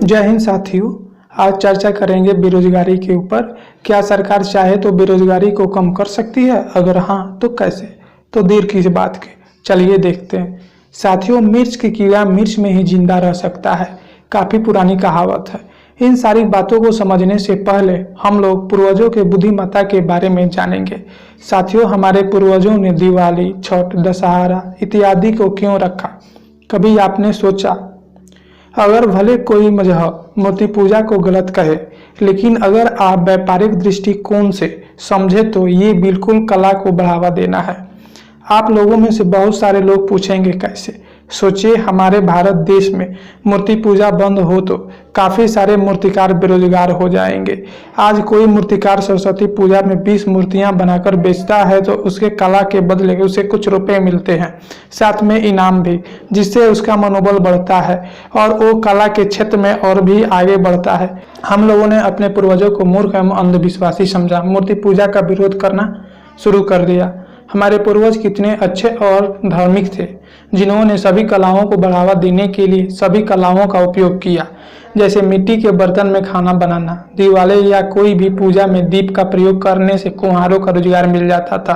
जय हिंद साथियों। आज चर्चा करेंगे बेरोजगारी के ऊपर। क्या सरकार चाहे तो बेरोजगारी को कम कर सकती है? अगर हाँ तो कैसे? तो देर किस बात की, चलिए देखते हैं। साथियों, मिर्च की कीड़ा मिर्च में ही जिंदा रह सकता है, काफी पुरानी कहावत है। इन सारी बातों को समझने से पहले हम लोग पूर्वजों के बुद्धिमत्ता के बारे में जानेंगे। साथियों, हमारे पूर्वजों ने दिवाली, छठ, दशहरा इत्यादि को क्यों रखा? कभी आपने सोचा? अगर भले कोई मजहब मूर्ति पूजा को गलत कहे, लेकिन अगर आप व्यापारिक दृष्टिकोण से समझे तो ये बिल्कुल कला को बढ़ावा देना है। आप लोगों में से बहुत सारे लोग पूछेंगे कैसे? सोचिए, हमारे भारत देश में मूर्ति पूजा बंद हो तो काफ़ी सारे मूर्तिकार बेरोजगार हो जाएंगे। आज कोई मूर्तिकार सरस्वती पूजा में 20 मूर्तियां बनाकर बेचता है तो उसके कला के बदले उसे कुछ रुपए मिलते हैं, साथ में इनाम भी, जिससे उसका मनोबल बढ़ता है और वो कला के क्षेत्र में और भी आगे बढ़ता है। हम लोगों ने अपने पूर्वजों को मूर्ख एवं अंधविश्वासी समझा, मूर्ति पूजा का विरोध करना शुरू कर दिया। हमारे पूर्वज कितने अच्छे और धार्मिक थे, जिन्होंने सभी कलाओं को बढ़ावा देने के लिए सभी कलाओं का उपयोग किया। जैसे मिट्टी के बर्तन में खाना बनाना, दिवाली या कोई भी पूजा में दीप का प्रयोग करने से कुम्हारों का रोजगार मिल जाता था।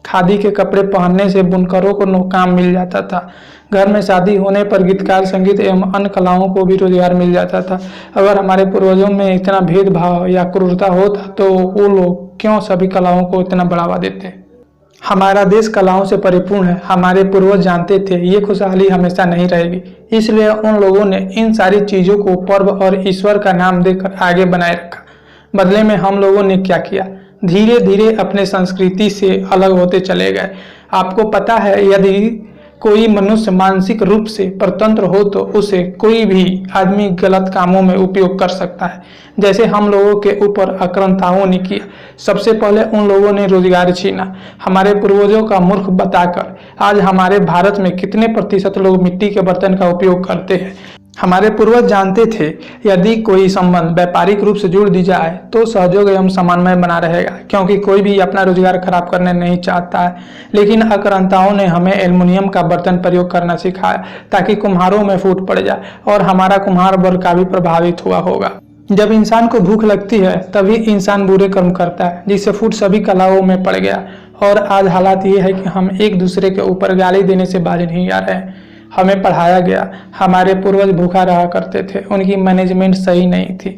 खादी के कपड़े पहनने से बुनकरों को काम मिल जाता था। घर में शादी होने पर गीतकार, संगीत एवं अन्य कलाओं को भी रोजगार मिल जाता था। अगर हमारे पूर्वजों में इतना भेदभाव या क्रूरता होता तो वो लोग क्यों सभी कलाओं को इतना बढ़ावा देते? हमारा देश कलाओं से परिपूर्ण है। हमारे पूर्वज जानते थे ये खुशहाली हमेशा नहीं रहेगी, इसलिए उन लोगों ने इन सारी चीज़ों को पर्व और ईश्वर का नाम देकर आगे बनाए रखा। बदले में हम लोगों ने क्या किया? धीरे धीरे अपने संस्कृति से अलग होते चले गए। आपको पता है, यदि कोई मनुष्य मानसिक रूप से परतंत्र हो तो उसे कोई भी आदमी गलत कामों में उपयोग कर सकता है, जैसे हम लोगों के ऊपर आक्रांताओं ने किया। सबसे पहले उन लोगों ने रोजगार छीना, हमारे पूर्वजों का मूर्ख बताकर। आज हमारे भारत में कितने प्रतिशत लोग मिट्टी के बर्तन का उपयोग करते हैं? हमारे पूर्वज जानते थे यदि कोई संबंध व्यापारिक रूप से जुड़ दी जाए तो सहयोग एवं समन्वय बना रहेगा, क्योंकि कोई भी अपना रोजगार खराब करने नहीं चाहता है। लेकिन आक्रांताओं ने हमें एल्युमिनियम का बर्तन प्रयोग करना सिखाया ताकि कुम्हारों में फूट पड़ जाए, और हमारा कुम्हार वर्ग का भी प्रभावित हुआ होगा। जब इंसान को भूख लगती है तभी इंसान बुरे कर्म करता है, जिससे फूट सभी कलाओं में पड़ गया। और आज हालात ये है कि हम एक दूसरे के ऊपर गाली देने से बाज नहीं आ रहे हैं। हमें पढ़ाया गया, हमारे पूर्वज भूखा रहा करते थे, उनकी मैनेजमेंट सही नहीं थी,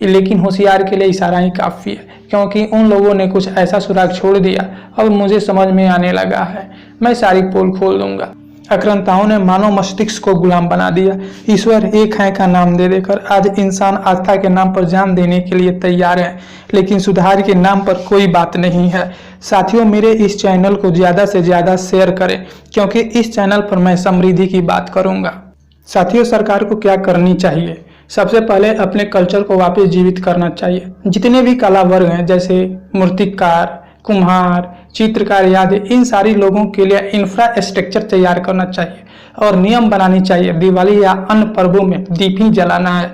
लेकिन होशियार के लिए इशारा ही काफ़ी है, क्योंकि उन लोगों ने कुछ ऐसा सुराग छोड़ दिया। अब मुझे समझ में आने लगा है, मैं सारी पोल खोल दूंगा। आक्रांताओं ने मानव मस्तिष्क को गुलाम बना दिया। ईश्वर एक है का नाम दे देकर आज इंसान आस्था के नाम पर जान देने के लिए तैयार है, लेकिन सुधार के नाम पर कोई बात नहीं है। साथियों, मेरे इस चैनल को ज़्यादा से ज़्यादा शेयर करें, क्योंकि इस चैनल पर मैं समृद्धि की बात करूंगा। साथियों, सरकार को क्या करनी चाहिए? सबसे पहले अपने कल्चर को वापस जीवित करना चाहिए। जितने भी कला वर्ग हैं, जैसे मूर्तिकार, कुम्हार, चित्रकार आदि, इन सारी लोगों के लिए इंफ्रास्ट्रक्चर तैयार करना चाहिए और नियम बनानी चाहिए। दिवाली या अन्य पर्वों में दीप ही जलाना है।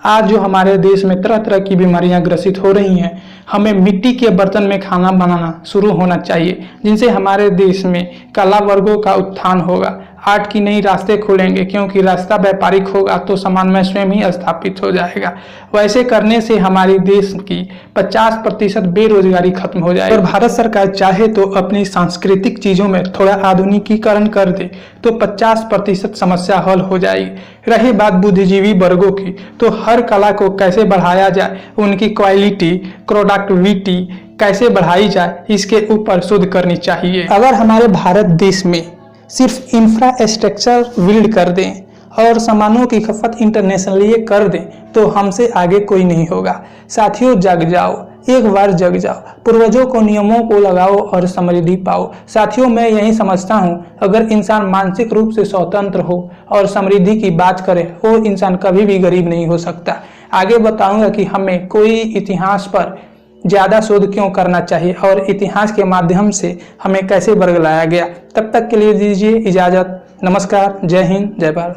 आज जो हमारे देश में तरह तरह की बीमारियां ग्रसित हो रही हैं, हमें मिट्टी के बर्तन में खाना बनाना शुरू होना चाहिए, जिनसे हमारे देश में कला वर्गों का उत्थान होगा। आर्ट की नई रास्ते खुलेंगे, क्योंकि रास्ता व्यापारिक होगा तो सामान में स्वयं ही स्थापित हो जाएगा। वैसे करने से हमारे देश की 50% बेरोजगारी खत्म हो जाएगी। और भारत सरकार चाहे तो अपनी सांस्कृतिक चीज़ों में थोड़ा आधुनिकीकरण कर दे तो 50% समस्या हल हो जाएगी। रही बात बुद्धिजीवी वर्गों की, तो हर कला को कैसे बढ़ाया जाए, उनकी क्वालिटी, प्रोडक्टिविटी कैसे बढ़ाई जाए, इसके ऊपर शोध करनी चाहिए। अगर हमारे भारत देश में सिर्फ इंफ्रास्ट्रक्चर बिल्ड कर दें और सामानों की खपत इंटरनेशनली कर दें तो हमसे आगे कोई नहीं होगा। साथियों, जग जाओ, एक बार जग जाओ, पूर्वजों को नियमों को लगाओ और समृद्धि पाओ। साथियों, मैं यही समझता हूँ, अगर इंसान मानसिक रूप से स्वतंत्र हो और समृद्धि की बात करे, वो इंसान कभी भी गरीब नहीं हो सकता। आगे बताऊंगा कि हमें कोई इतिहास पर ज़्यादा शोध क्यों करना चाहिए और इतिहास के माध्यम से हमें कैसे बरगलाया गया। तब तक के लिए दीजिए इजाज़त। नमस्कार, जय हिंद, जय भारत।